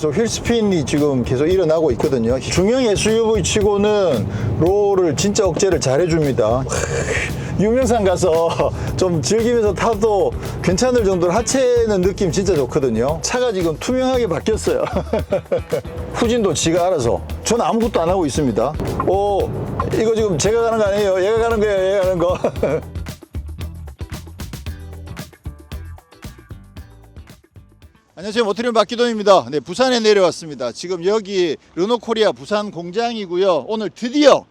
계속 휠스핀이 지금 계속 일어나고 있거든요. 중형 SUV 치고는 롤을 진짜 억제를 잘해줍니다. 유명산 가서 좀 즐기면서 타도 괜찮을 정도로 하체는 느낌 진짜 좋거든요. 차가 지금 투명하게 바뀌었어요. 후진도 지가 알아서. 전 아무것도 안 하고 있습니다. 오, 이거 지금 제가 가는 거 아니에요. 얘가 가는 거예요. 얘가 가는 거. 안녕하세요. 모터리움 박기동입니다. 네, 부산에 내려왔습니다. 지금 여기 르노코리아 부산 공장이고요. 오늘 드디어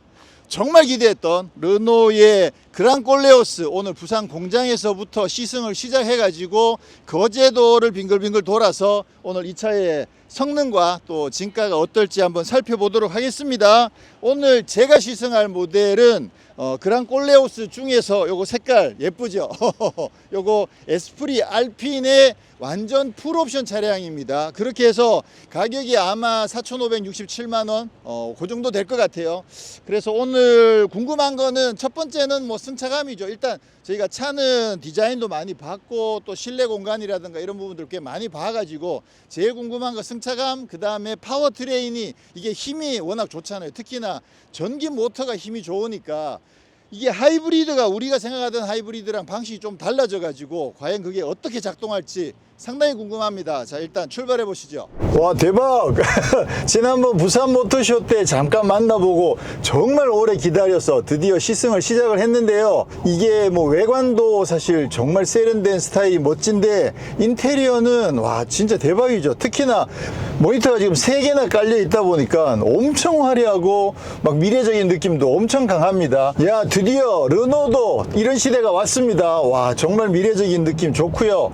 정말 기대했던 르노의 그랑콜레오스 오늘 부산 공장에서부터 시승을 시작해가지고 거제도를 빙글빙글 돌아서 오늘 이 차의 성능과 또 진가가 어떨지 한번 살펴보도록 하겠습니다. 오늘 제가 시승할 모델은 그랑콜레오스 중에서 요거 색깔 예쁘죠? 요거 에스프리 알핀의 완전 풀옵션 차량입니다. 그렇게 해서 가격이 아마 4,567만원 그 정도 될 것 같아요. 그래서 오늘 궁금한 거는 첫 번째는 뭐 승차감이죠. 일단 저희가 차는 디자인도 많이 봤고 또 실내 공간이라든가 이런 부분들 꽤 많이 봐가지고 제일 궁금한 거 승차감, 그 다음에 파워트레인이 이게 힘이 워낙 좋잖아요. 특히나 전기 모터가 힘이 좋으니까 이게 하이브리드가 우리가 생각하던 하이브리드랑 방식이 좀 달라져 가지고 과연 그게 어떻게 작동할지 상당히 궁금합니다. 자, 일단 출발해 보시죠. 와, 대박. 지난번 부산 모터쇼 때 잠깐 만나보고 정말 오래 기다려서 드디어 시승을 시작을 했는데요. 이게 뭐 외관도 사실 정말 세련된 스타일이 멋진데 인테리어는 와 진짜 대박이죠. 특히나 모니터가 지금 3개나 깔려 있다 보니까 엄청 화려하고 막 미래적인 느낌도 엄청 강합니다. 야, 드디어 르노도 이런 시대가 왔습니다. 와, 정말 미래적인 느낌 좋고요.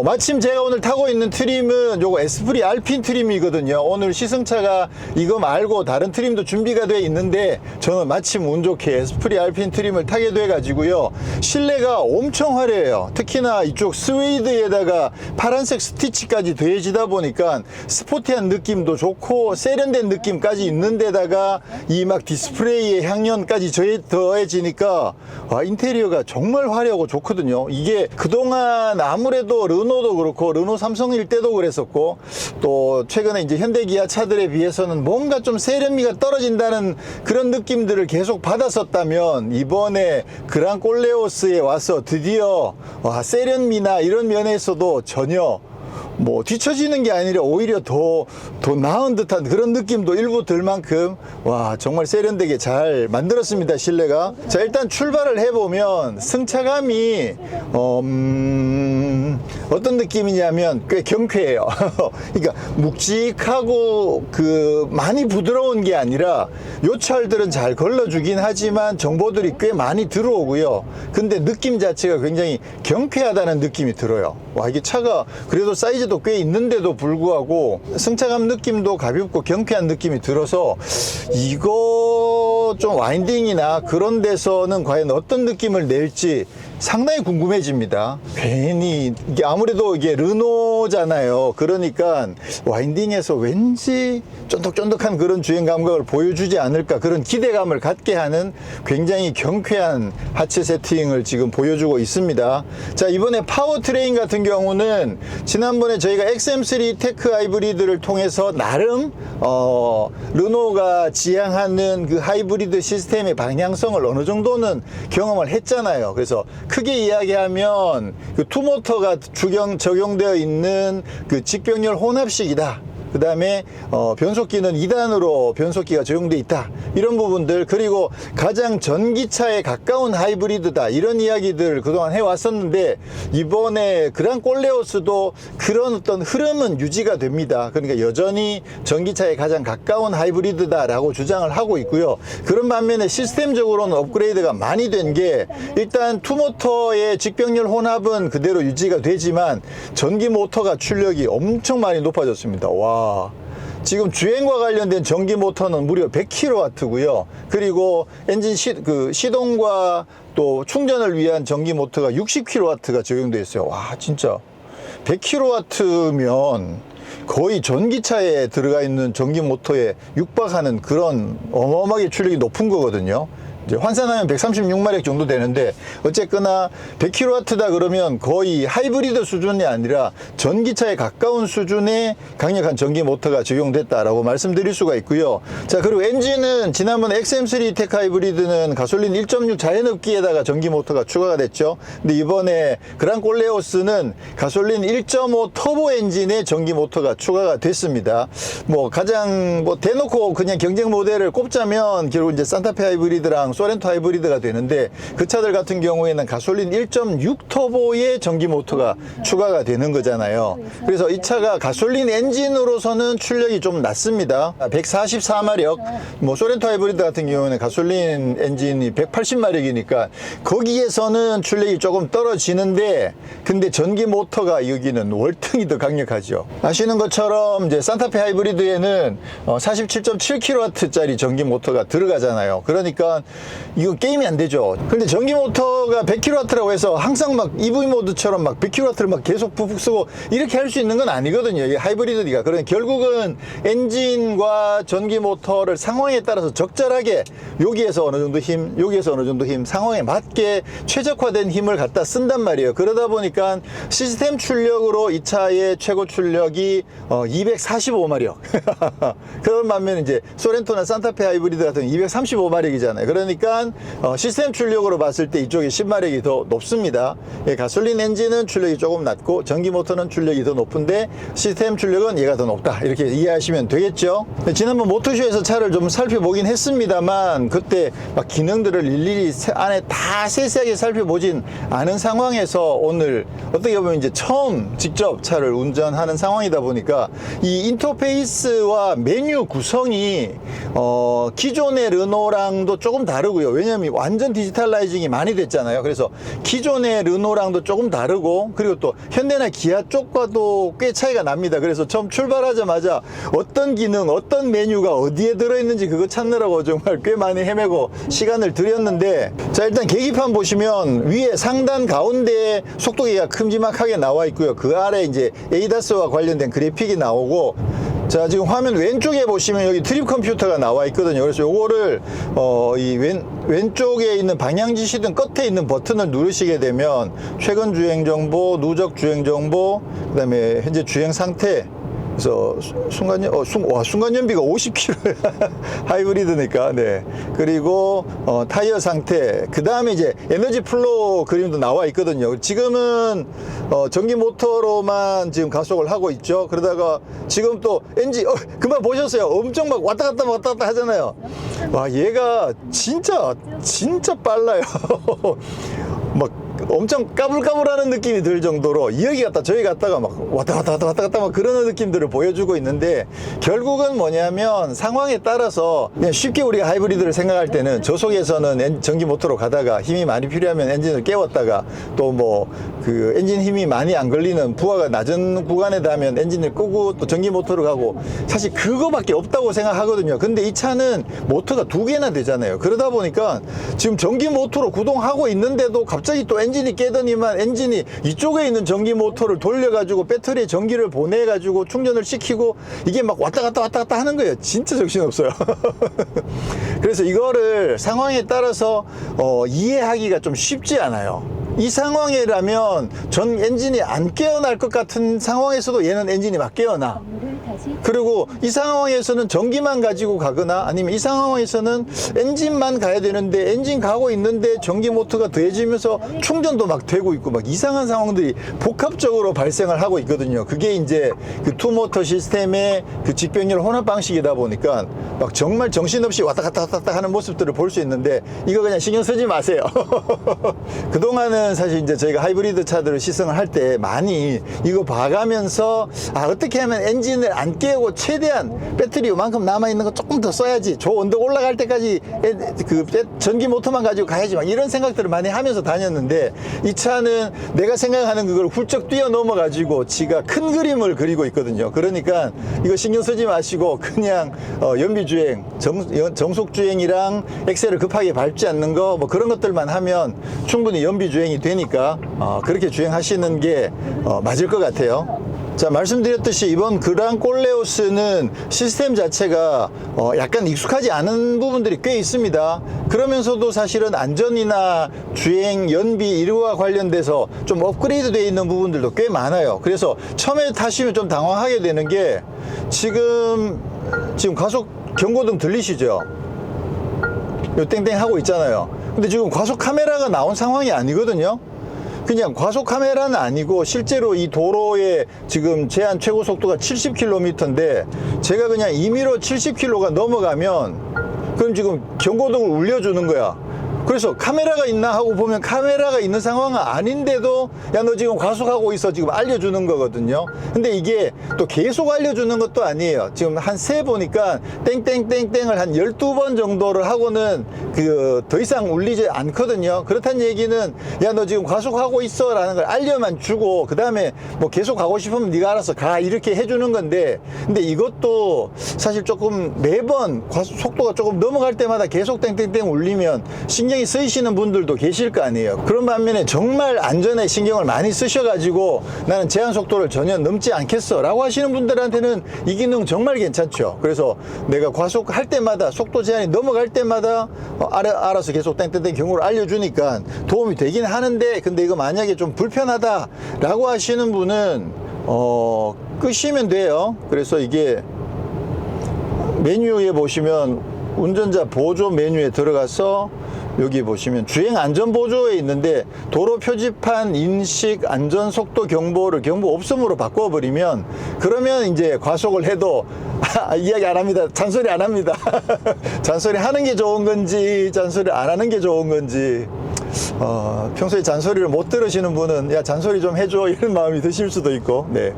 마침 제가 오늘 타고 있는 트림은 요거 에스프리 알핀 트림이거든요. 오늘 시승차가 이거 말고 다른 트림도 준비가 돼 있는데 저는 마침 운 좋게 에스프리 알핀 트림을 타게 돼 가지고요. 실내가 엄청 화려해요. 특히나 이쪽 스웨이드에다가 파란색 스티치까지 더해지다 보니까 스포티한 느낌도 좋고 세련된 느낌까지 있는 데다가 이 막 디스플레이의 향연까지 더해지니까 인테리어가 정말 화려하고 좋거든요. 이게 그동안 아무래도 르노도 그렇고 르노 삼성일 때도 그랬었고 또 최근에 이제 현대 기아 차들에 비해서는 뭔가 좀 세련미가 떨어진다는 그런 느낌들을 계속 받았었다면 이번에 그랑콜레오스에 와서 드디어 세련미나 이런 면에서도 전혀 뭐 뒤처지는 게 아니라 오히려 더 나은 듯한 그런 느낌도 일부 들 만큼 와 정말 세련되게 잘 만들었습니다. 실내가. 자, 일단 출발을 해보면 승차감이 어떤 느낌이냐면 꽤 경쾌해요. 그러니까 묵직하고 많이 부드러운 게 아니라 요 차들은 잘 걸러주긴 하지만 정보들이 꽤 많이 들어오고요. 근데 느낌 자체가 굉장히 경쾌하다는 느낌이 들어요. 와, 이게 차가 그래도 사이즈도 꽤 있는데도 불구하고 승차감 느낌도 가볍고 경쾌한 느낌이 들어서 이거 좀 와인딩이나 그런 데서는 과연 어떤 느낌을 낼지 상당히 궁금해집니다. 괜히 이게 아무래도 이게 르노잖아요. 그러니까 와인딩에서 왠지 쫀득쫀득한 그런 주행 감각을 보여주지 않을까 그런 기대감을 갖게 하는 굉장히 경쾌한 하체 세팅을 지금 보여주고 있습니다. 자, 이번에 파워트레인 같은 경우는 지난번에 저희가 XM3 테크 하이브리드를 통해서 나름 르노가 지향하는 그 하이브리드 시스템의 방향성을 어느 정도는 경험을 했잖아요. 그래서 크게 이야기하면 그 투모터가 적용되어 있는 그 직병렬 혼합식이다. 그 다음에 변속기는 2단으로 변속기가 적용되어 있다. 이런 부분들, 그리고 가장 전기차에 가까운 하이브리드다. 이런 이야기들 그동안 해왔었는데 이번에 그랑콜레오스도 그런 어떤 흐름은 유지가 됩니다. 그러니까 여전히 전기차에 가장 가까운 하이브리드다라고 주장을 하고 있고요. 그런 반면에 시스템적으로는 업그레이드가 많이 된 게 일단 투모터의 직병렬 혼합은 그대로 유지가 되지만 전기 모터가 출력이 엄청 많이 높아졌습니다. 와, 지금 주행과 관련된 전기 모터는 무려 100kW고요. 그리고 엔진 시동과 또 충전을 위한 전기 모터가 60kW가 적용되어 있어요. 와, 진짜 100kW면 거의 전기차에 들어가 있는 전기 모터에 육박하는 그런 어마어마하게 출력이 높은 거거든요. 이제 환산하면 136마력 정도 되는데 어쨌거나 100kW다 그러면 거의 하이브리드 수준이 아니라 전기차에 가까운 수준의 강력한 전기 모터가 적용됐다라고 말씀드릴 수가 있고요. 자, 그리고 엔진은 지난번 XM3 테크 하이브리드는 가솔린 1.6 자연흡기에다가 전기 모터가 추가가 됐죠. 근데 이번에 그랑 콜레오스는 가솔린 1.5 터보 엔진에 전기 모터가 추가가 됐습니다. 뭐 가장 뭐 대놓고 그냥 경쟁 모델을 꼽자면 결국 이제 산타페 하이브리드랑 소렌토 하이브리드가 되는데 그 차들 같은 경우에는 가솔린 1.6 터보의 전기 모터가 추가가 되는 거잖아요. 그래서 이 차가 가솔린 엔진으로서는 출력이 좀 낮습니다. 144마력, 뭐 소렌토 하이브리드 같은 경우에는 가솔린 엔진이 180마력이니까 거기에서는 출력이 조금 떨어지는데, 근데 전기 모터가 여기는 월등히 더 강력하죠. 아시는 것처럼 이제 산타페 하이브리드에는 47.7kW짜리 전기 모터가 들어가잖아요. 그러니까 이거 게임이 안 되죠. 근데 전기 모터가 100kW라고 해서 항상 막 EV 모드처럼 막 100kW를 막 계속 푹푹 쓰고 이렇게 할 수 있는 건 아니거든요. 이게 하이브리드니까. 그러니까 결국은 엔진과 전기 모터를 상황에 따라서 적절하게 여기에서 어느 정도 힘, 여기에서 어느 정도 힘, 상황에 맞게 최적화된 힘을 갖다 쓴단 말이에요. 그러다 보니까 시스템 출력으로 이 차의 최고 출력이 245마력. 그런 반면 이제 소렌토나 산타페 하이브리드 같은 235마력이잖아요. 그러니까 시스템 출력으로 봤을 때 이쪽이 10마력이 더 높습니다. 예, 가솔린 엔진은 출력이 조금 낮고 전기 모터는 출력이 더 높은데 시스템 출력은 얘가 더 높다, 이렇게 이해하시면 되겠죠. 지난번 모터쇼에서 차를 좀 살펴보긴 했습니다만 그때 막 기능들을 일일이 안에 다 세세하게 살펴보진 않은 상황에서 오늘 어떻게 보면 이제 처음 직접 차를 운전하는 상황이다 보니까 이 인터페이스와 메뉴 구성이 기존의 르노랑도 조금 다르고요. 왜냐하면 완전 디지털라이징이 많이 됐잖아요. 그래서 기존의 르노랑도 조금 다르고, 그리고 또 현대나 기아 쪽과도 꽤 차이가 납니다. 그래서 처음 출발하자마자 어떤 기능, 어떤 메뉴가 어디에 들어있는지 그거 찾느라고 정말 꽤 많이 헤매고 시간을 들였는데, 자, 일단 계기판 보시면 위에 상단 가운데에 속도계가 큼지막하게 나와 있고요. 그 아래 이제 에이다스와 관련된 그래픽이 나오고, 자, 지금 화면 왼쪽에 보시면 여기 트립 컴퓨터가 나와 있거든요. 그래서 요거를 이 왼쪽에 있는 방향 지시등 끝에 있는 버튼을 누르시게 되면 최근 주행 정보, 누적 주행 정보, 그다음에 현재 주행 상태, 그래서 순간 연비가 50km 하이브리드니까. 네. 그리고 타이어 상태, 그 다음에 이제 에너지 플로우 그림도 나와 있거든요. 지금은 전기 모터로만 지금 가속을 하고 있죠. 그러다가 지금 또 엔진 금방 보셨어요. 엄청 막 왔다 갔다 하잖아요. 와, 얘가 진짜 빨라요. 막 엄청 까불까불하는 느낌이 들 정도로 여기 갔다 저기 갔다가 막 왔다 갔다 막 그러는 느낌들을 보여주고 있는데, 결국은 뭐냐면 상황에 따라서 그냥 쉽게 우리가 하이브리드를 생각할 때는 저속에서는 전기 모터로 가다가 힘이 많이 필요하면 엔진을 깨웠다가 또 뭐 그 엔진 힘이 많이 안 걸리는 부하가 낮은 구간에 닿으면 엔진을 끄고 또 전기 모터로 가고, 사실 그거밖에 없다고 생각하거든요. 근데 이 차는 모터가 두 개나 되잖아요. 그러다 보니까 지금 전기 모터로 구동하고 있는데도 갑자기 또 엔진이 깨더니만 엔진이 이쪽에 있는 전기 모터를 돌려가지고 배터리에 전기를 보내가지고 충전을 시키고, 이게 막 왔다 갔다 하는 거예요. 진짜 정신없어요. 그래서 이거를 상황에 따라서 이해하기가 좀 쉽지 않아요. 이 상황이라면 전 엔진이 안 깨어날 것 같은 상황에서도 얘는 엔진이 막 깨어나. 그리고 이 상황에서는 전기만 가지고 가거나, 아니면 이 상황에서는 엔진만 가야 되는데 엔진 가고 있는데 전기 모터가 더해지면서 충전도 막 되고 있고, 막 이상한 상황들이 복합적으로 발생을 하고 있거든요. 그게 이제 그 투모터 시스템의 그 직병렬 혼합 방식이다 보니까 막 정말 정신없이 왔다 갔다 하는 모습들을 볼 수 있는데, 이거 그냥 신경 쓰지 마세요. 그동안은 사실 이제 저희가 하이브리드 차들을 시승을 할 때 많이 이거 봐가면서 어떻게 하면 엔진을 안 깨우고 최대한 배터리 요만큼 남아있는 거 조금 더 써야지, 저 언덕 올라갈 때까지 그 전기 모터만 가지고 가야지, 막 이런 생각들을 많이 하면서 다녔는데, 이 차는 내가 생각하는 그걸 훌쩍 뛰어넘어 가지고 지가 큰 그림을 그리고 있거든요. 그러니까 이거 신경 쓰지 마시고 그냥 연비주행, 정속주행이랑 엑셀을 급하게 밟지 않는 거, 뭐 그런 것들만 하면 충분히 연비주행이 되니까 그렇게 주행하시는 게 맞을 것 같아요. 자, 말씀드렸듯이 이번 그랑 꼴레오스는 시스템 자체가 약간 익숙하지 않은 부분들이 꽤 있습니다. 그러면서도 사실은 안전이나 주행, 연비 이와 관련돼서 좀 업그레이드 되어 있는 부분들도 꽤 많아요. 그래서 처음에 타시면 좀 당황하게 되는 게 지금 과속 경고등 들리시죠? 요 땡땡 하고 있잖아요. 근데 지금 과속 카메라가 나온 상황이 아니거든요. 그냥 과속 카메라는 아니고 실제로 이 도로의 지금 제한 최고 속도가 70km인데 제가 그냥 임의로 70km가 넘어가면 그럼 지금 경고등을 울려주는 거야. 그래서 카메라가 있나 하고 보면 카메라가 있는 상황은 아닌데도 야, 너 지금 과속하고 있어 지금 알려주는 거거든요. 근데 이게 또 계속 알려주는 것도 아니에요. 지금 한 세 보니까 땡땡땡땡을 한 12번 정도를 하고는 더 이상 울리지 않거든요. 그렇다는 얘기는 야, 너 지금 과속하고 있어 라는 걸 알려만 주고 그 다음에 뭐 계속 가고 싶으면 네가 알아서 가 이렇게 해주는 건데, 근데 이것도 사실 조금 매번 속도가 조금 넘어갈 때마다 계속 땡땡땡 울리면 신경이 쓰이시는 분들도 계실 거 아니에요. 그런 반면에 정말 안전에 신경을 많이 쓰셔가지고 나는 제한 속도를 전혀 넘지 않겠어 라고 하시는 분들한테는 이 기능 정말 괜찮죠. 그래서 내가 과속할 때마다 속도 제한이 넘어갈 때마다 알아서 계속 땡땡땡 경고를 알려주니까 도움이 되긴 하는데, 근데 이거 만약에 좀 불편하다 라고 하시는 분은 끄시면 돼요. 그래서 이게 메뉴에 보시면 운전자 보조 메뉴에 들어가서 여기 보시면 주행 안전 보조에 있는데 도로 표지판 인식 안전 속도 경보를 경보 없음으로 바꿔버리면, 그러면 이제 과속을 해도 이야기 안 합니다. 잔소리 안 합니다. 잔소리 하는 게 좋은 건지 잔소리 안 하는 게 좋은 건지 평소에 잔소리를 못 들으시는 분은 야, 잔소리 좀 해줘 이런 마음이 드실 수도 있고. 네.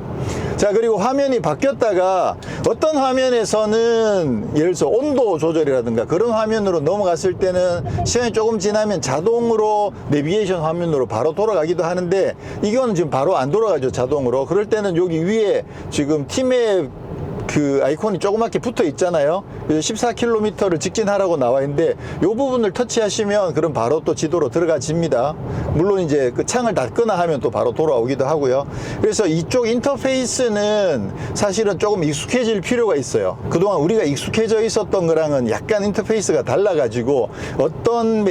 자, 그리고 화면이 바뀌었다가 어떤 화면에서는 예를 들어서 온도 조절이라든가 그런 화면으로 넘어갔을 때는 시간이 조금 지나면 자동으로 내비게이션 화면으로 바로 돌아가기도 하는데, 이거는 지금 바로 안 돌아가죠, 자동으로. 그럴 때는 여기 위에 지금 팀의 그 아이콘이 조그맣게 붙어 있잖아요. 그래서 14km를 직진하라고 나와 있는데 이 부분을 터치하시면 그럼 바로 또 지도로 들어가집니다. 물론 이제 그 창을 닫거나 하면 또 바로 돌아오기도 하고요. 그래서 이쪽 인터페이스는 사실은 조금 익숙해질 필요가 있어요. 그동안 우리가 익숙해져 있었던 거랑은 약간 인터페이스가 달라가지고 어떤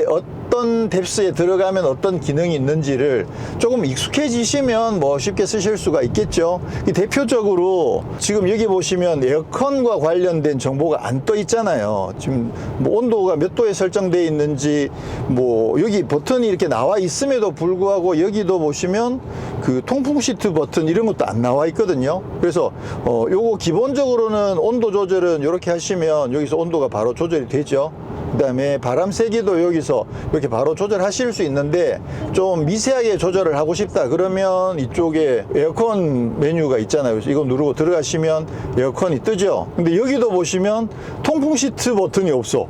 뎁스에 들어가면 어떤 기능이 있는지를 조금 익숙해지시면 뭐 쉽게 쓰실 수가 있겠죠. 대표적으로 지금 여기 보시면 에어컨과 관련된 정보가 안 떠 있잖아요. 지금 뭐 온도가 몇 도에 설정되어 있는지 뭐 여기 버튼이 이렇게 나와 있음에도 불구하고 여기도 보시면 그 통풍 시트 버튼 이런 것도 안 나와 있거든요. 그래서 요거 기본적으로는 온도 조절은 이렇게 하시면 여기서 온도가 바로 조절이 되죠. 그 다음에 바람 세기도 여기서 이렇게 바로 조절하실 수 있는데, 좀 미세하게 조절을 하고 싶다 그러면 이쪽에 에어컨 메뉴가 있잖아요. 그래서 이거 누르고 들어가시면 에어컨이 뜨죠. 근데 여기도 보시면 통풍 시트 버튼이 없어.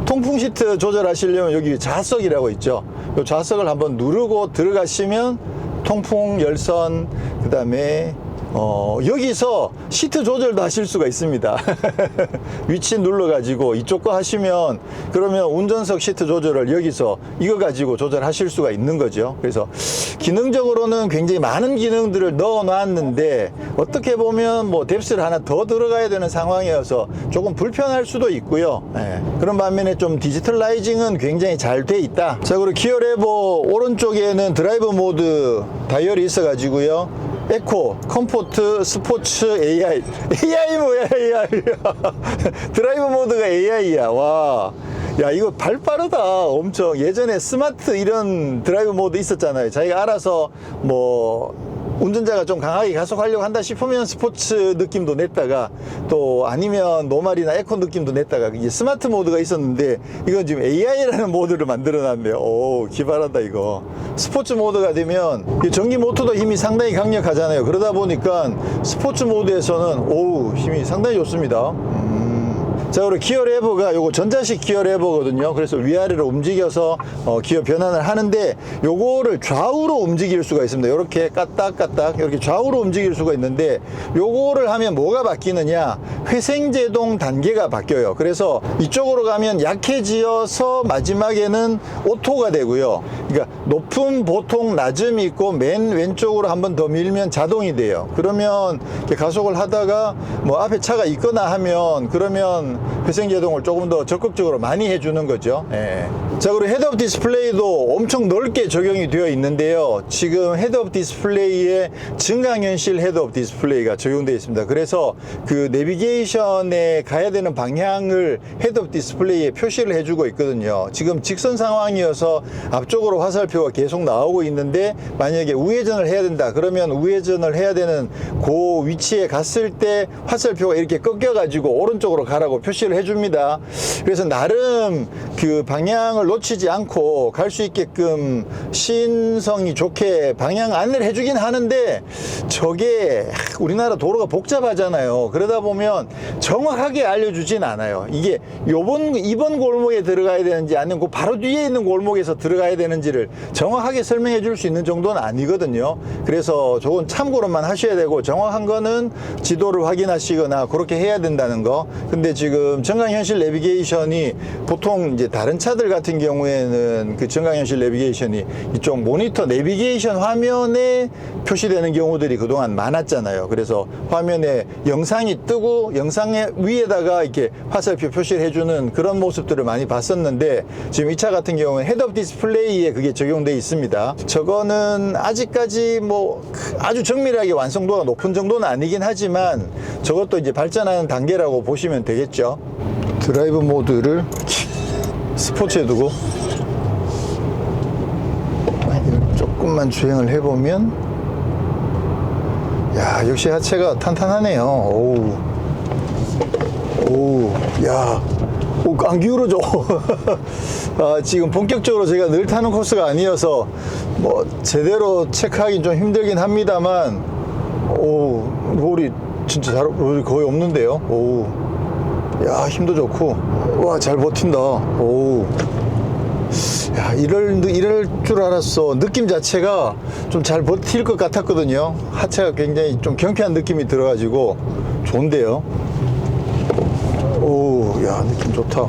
통풍 시트 조절하시려면 여기 좌석이라고 있죠. 이 좌석을 한번 누르고 들어가시면 통풍 열선, 그 다음에 여기서 시트 조절도 하실 수가 있습니다. 위치 눌러가지고 이쪽 거 하시면 그러면 운전석 시트 조절을 여기서 이거 가지고 조절하실 수가 있는 거죠. 그래서 기능적으로는 굉장히 많은 기능들을 넣어 놨는데 어떻게 보면 뭐 뎁스를 하나 더 들어가야 되는 상황이어서 조금 불편할 수도 있고요. 네. 그런 반면에 좀 디지털라이징은 굉장히 잘 돼 있다. 자, 그리고 기어 레버 오른쪽에는 드라이브 모드 다이얼이 있어 가지고요. 에코, 컴포트, 스포츠, AI. AI 뭐야, AI. 드라이브 모드가 AI야. 와. 야, 이거 발 빠르다. 엄청. 예전에 스마트 이런 드라이브 모드 있었잖아요. 자기가 알아서 뭐 운전자가 좀 강하게 가속하려고 한다 싶으면 스포츠 느낌도 냈다가, 또 아니면 노말이나 에코 느낌도 냈다가, 이제 스마트 모드가 있었는데 이건 지금 AI라는 모드를 만들어 놨네요. 오, 기발하다 이거. 스포츠 모드가 되면 전기 모터도 힘이 상당히 강력하잖아요. 그러다 보니까 스포츠 모드에서는 오우, 힘이 상당히 좋습니다. 자, 그리고 기어 레버가 요거 전자식 기어 레버거든요. 그래서 위아래로 움직여서 기어 변환을 하는데 요거를 좌우로 움직일 수가 있습니다. 이렇게 까딱까딱 이렇게 좌우로 움직일 수가 있는데, 요거를 하면 뭐가 바뀌느냐, 회생제동 단계가 바뀌어요. 그래서 이쪽으로 가면 약해지어서 마지막에는 오토가 되고요. 그러니까 높음, 보통, 낮음이 있고 맨 왼쪽으로 한 번 더 밀면 자동이 돼요. 그러면 가속을 하다가 뭐 앞에 차가 있거나 하면 그러면 회생제동을 조금 더 적극적으로 많이 해주는 거죠. 예. 자, 그리고 헤드업 디스플레이도 엄청 넓게 적용이 되어 있는데요. 지금 헤드업 디스플레이에 증강현실 헤드업 디스플레이가 적용되어 있습니다. 그래서 그 내비게이션에 가야 되는 방향을 헤드업 디스플레이에 표시를 해주고 있거든요. 지금 직선 상황이어서 앞쪽으로 화살표가 계속 나오고 있는데 만약에 우회전을 해야 된다 그러면 우회전을 해야 되는 그 위치에 갔을 때 화살표가 이렇게 꺾여 가지고 오른쪽으로 가라고 표시를 해줍니다. 그래서 나름 그 방향을 놓치지 않고 갈 수 있게끔 신성이 좋게 방향 안내를 해주긴 하는데 저게 우리나라 도로가 복잡하잖아요. 그러다 보면 정확하게 알려주진 않아요. 이게 이번 골목에 들어가야 되는지 아니면 그 바로 뒤에 있는 골목에서 들어가야 되는지를 정확하게 설명해 줄 수 있는 정도는 아니거든요. 그래서 저건 참고로만 하셔야 되고 정확한 거는 지도를 확인하시거나 그렇게 해야 된다는 거. 근데 지금 증강현실 내비게이션이 보통 이제 다른 차들 같은 경우에는 그 증강현실 내비게이션이 이쪽 모니터 내비게이션 화면에 표시되는 경우들이 그동안 많았잖아요. 그래서 화면에 영상이 뜨고 영상의 위에다가 이렇게 화살표 표시를 해주는 그런 모습들을 많이 봤었는데 지금 이 차 같은 경우는 헤드업 디스플레이에 그게 적용되어 있습니다. 저거는 아직까지 뭐 아주 정밀하게 완성도가 높은 정도는 아니긴 하지만 저것도 이제 발전하는 단계라고 보시면 되겠죠. 드라이브 모드를 스포츠에 두고 조금만 주행을 해보면 야, 역시 하체가 탄탄하네요. 오우, 야, 안 기울어져. 아, 지금 본격적으로 제가 늘 타는 코스가 아니어서 뭐 제대로 체크하긴 좀 힘들긴 합니다만, 롤이 진짜 롤이 거의 없는데요. 야, 힘도 좋고, 와, 잘 버틴다. 야, 이럴 줄 알았어. 느낌 자체가 좀 잘 버틸 것 같았거든요. 하체가 굉장히 좀 경쾌한 느낌이 들어가지고 좋은데요. 야, 느낌 좋다.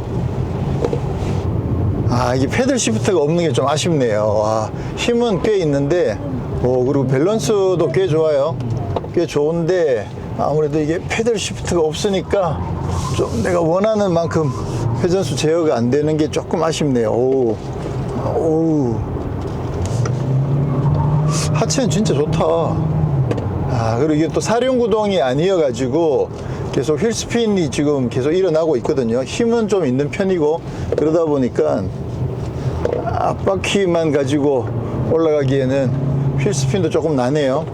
아, 이게 패들 시프트가 없는 게 좀 아쉽네요. 와, 힘은 꽤 있는데, 그리고 밸런스도 꽤 좋아요. 꽤 좋은데, 아무래도 이게 패들 시프트가 없으니까 좀 내가 원하는 만큼 회전수 제어가 안 되는 게 조금 아쉽네요. 하체는 진짜 좋다. 아, 그리고 이게 또 사륜구동이 아니어가지고 계속 휠스핀이 지금 계속 일어나고 있거든요. 힘은 좀 있는 편이고 그러다 보니까 앞바퀴만 가지고 올라가기에는 휠스핀도 조금 나네요.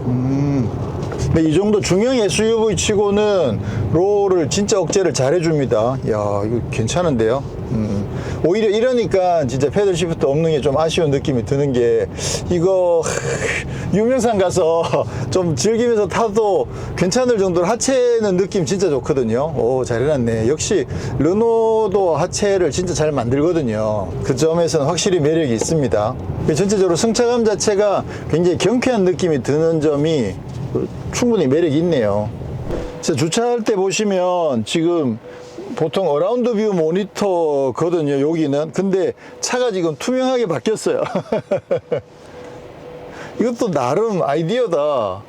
근데 이 정도 중형 SUV 치고는 롤을 진짜 억제를 잘 해줍니다. 야, 이거 괜찮은데요. 오히려 이러니까 진짜 패들 시프트 없는 게 좀 아쉬운 느낌이 드는 게 이거 유명산 가서 좀 즐기면서 타도 괜찮을 정도로 하체는 느낌 진짜 좋거든요. 잘 해놨네. 역시 르노도 하체를 진짜 잘 만들거든요. 그 점에서는 확실히 매력이 있습니다. 전체적으로 승차감 자체가 굉장히 경쾌한 느낌이 드는 점이 충분히 매력이 있네요. 주차할 때 보시면 지금 보통 어라운드 뷰 모니터거든요, 여기는. 근데 차가 지금 투명하게 바뀌었어요. 이것도 나름 아이디어다.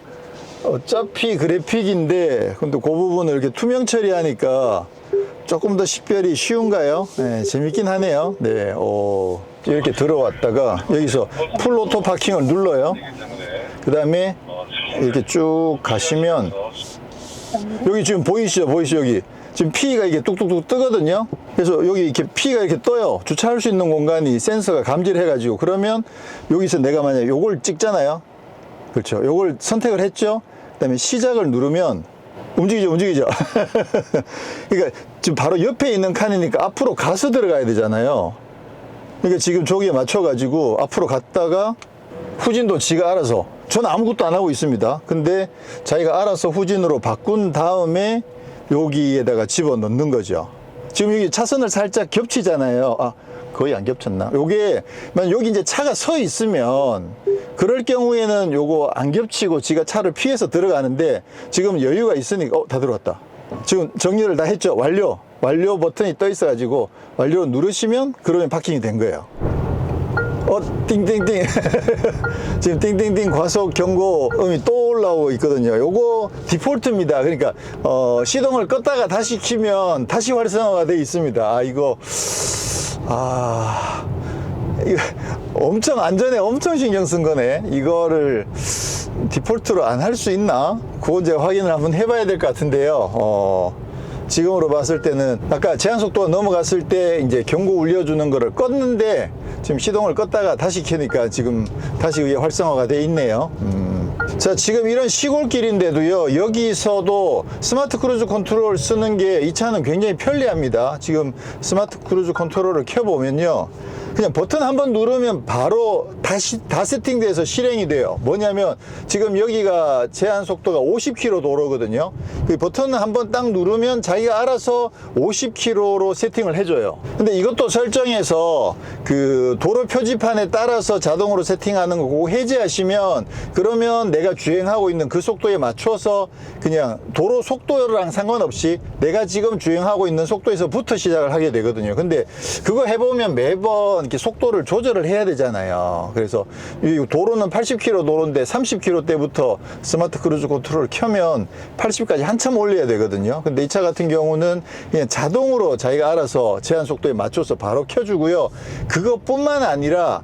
어차피 그래픽인데 근데 그 부분을 이렇게 투명 처리하니까 조금 더 식별이 쉬운가요? 네, 재밌긴 하네요. 네, 이렇게 들어왔다가 여기서 풀 오토 파킹을 눌러요. 그 다음에 이렇게 쭉 가시면 여기 지금 보이시죠? 여기 지금 P가 이게 뚝뚝뚝 뜨거든요. 그래서 여기 이렇게 P가 이렇게 떠요. 주차할 수 있는 공간이 센서가 감지를 해가지고 그러면 여기서 내가 만약에 요걸 찍잖아요. 그렇죠. 요걸 선택을 했죠. 그 다음에 시작을 누르면 움직이죠. 그러니까 지금 바로 옆에 있는 칸이니까 앞으로 가서 들어가야 되잖아요. 그러니까 지금 저기에 맞춰가지고 앞으로 갔다가 후진도 지가 알아서, 저는 아무것도 안 하고 있습니다. 근데 자기가 알아서 후진으로 바꾼 다음에 여기에다가 집어 넣는 거죠. 지금 여기 차선을 살짝 겹치잖아요. 거의 안 겹쳤나? 요게, 여기 이제 차가 서 있으면, 그럴 경우에는 요거 안 겹치고 지가 차를 피해서 들어가는데, 지금 여유가 있으니까, 다 들어왔다. 지금 정리를 다 했죠. 완료 버튼이 떠 있어 가지고 완료 누르시면 그러면 파킹이 된 거예요. 띵띵띵. 지금 띵띵띵 과속 경고음이 또 올라오고 있거든요. 요거 디폴트입니다. 그러니까 시동을 껐다가 다시 키면 다시 활성화가 되어 있습니다. 이거 엄청 안전에 엄청 신경 쓴 거네. 이거를 디폴트로 안 할 수 있나? 그건 제가 확인을 한번 해봐야 될 것 같은데요. 지금으로 봤을 때는 아까 제한 속도가 넘어갔을 때 이제 경고 울려주는 거를 껐는데 지금 시동을 껐다가 다시 켜니까 지금 다시 이게 활성화가 돼 있네요. 자, 지금 이런 시골길인데도요, 여기서도 스마트 크루즈 컨트롤 쓰는 게 이 차는 굉장히 편리합니다. 지금 스마트 크루즈 컨트롤을 켜보면요, 그냥 버튼 한번 누르면 바로 다 세팅돼서 실행이 돼요. 뭐냐면 지금 여기가 제한 속도가 50km 도로거든요. 그 버튼을 한번 딱 누르면 자기가 알아서 50km로 세팅을 해줘요. 근데 이것도 설정해서 그 도로 표지판에 따라서 자동으로 세팅하는 거 그거 해제하시면, 그러면 내가 주행하고 있는 그 속도에 맞춰서 그냥 도로 속도랑 상관없이 내가 지금 주행하고 있는 속도에서부터 시작을 하게 되거든요. 근데 그거 해보면 매번 이렇게 속도를 조절을 해야 되잖아요. 그래서 이 도로는 80km 도로인데 30km 때부터 스마트 크루즈 컨트롤을 켜면 80까지 한참 올려야 되거든요. 근데 이 차 같은 경우는 그냥 자동으로 자기가 알아서 제한 속도에 맞춰서 바로 켜주고요. 그것뿐만 아니라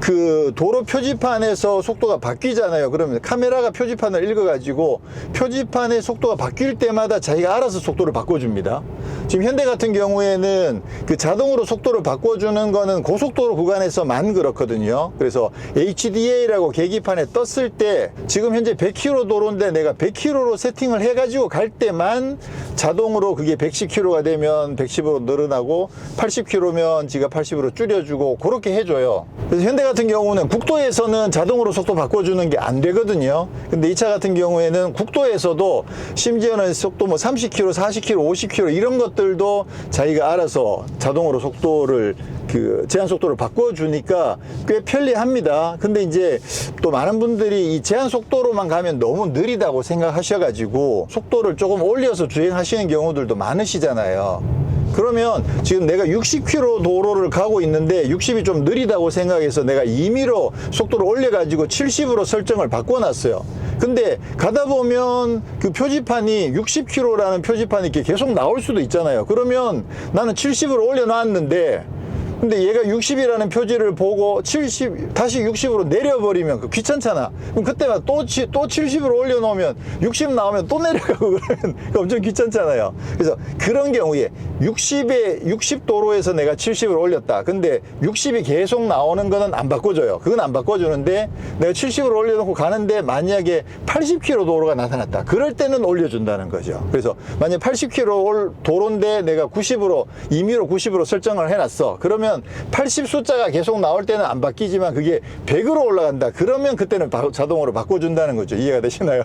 그 도로 표지판에서 속도가 바뀌잖아요. 그러면 카메라가 표지판을 읽어가지고 표지판의 속도가 바뀔 때마다 자기가 알아서 속도를 바꿔줍니다. 지금 현대 같은 경우에는 그 자동으로 속도를 바꿔주는 거는 고속도로 구간에서만 그렇거든요. 그래서 HDA라고 계기판에 떴을 때 지금 현재 100km 도로인데 내가 100km로 세팅을 해가지고 갈 때만 자동으로 그게 110km가 되면 110으로 늘어나고 80km면 지가 80으로 줄여주고 그렇게 해줘요. 그래서 현대 같은 경우는 국도에서는 자동으로 속도 바꿔주는 게 안 되거든요. 근데 이 차 같은 경우에는 국도에서도 심지어는 속도 뭐 30km, 40km, 50km 이런 것들도 자기가 알아서 자동으로 속도를 그 제한 속도를 바꿔주니까 꽤 편리합니다. 근데 이제 또 많은 분들이 이 제한 속도로만 가면 너무 느리다고 생각하셔가지고 속도를 조금 올려서 주행하시는 경우들도 많으시잖아요. 그러면 지금 내가 60km 도로를 가고 있는데 60이 좀 느리다고 생각해서 내가 임의로 속도를 올려가지고 70으로 설정을 바꿔놨어요. 근데 가다 보면 그 표지판이 60km라는 표지판이 이렇게 계속 나올 수도 있잖아요. 그러면 나는 70으로 올려놨는데 근데 얘가 60이라는 표지를 보고 70, 다시 60으로 내려버리면 그 귀찮잖아. 그럼 그때만 또 70으로 올려놓으면 60 나오면 또 내려가고 그러면 엄청 귀찮잖아요. 그래서 그런 경우에 60 도로에서 내가 70으로 올렸다. 근데 60이 계속 나오는 거는 안 바꿔줘요. 그건 안 바꿔주는데 내가 70으로 올려놓고 가는데 만약에 80km 도로가 나타났다. 그럴 때는 올려준다는 거죠. 그래서 만약 80km 도로인데 내가 90으로, 임의로 90으로 설정을 해놨어. 그러면 80 숫자가 계속 나올 때는 안 바뀌지만 그게 100으로 올라간다. 그러면 그때는 자동으로 바꿔준다는 거죠. 이해가 되시나요?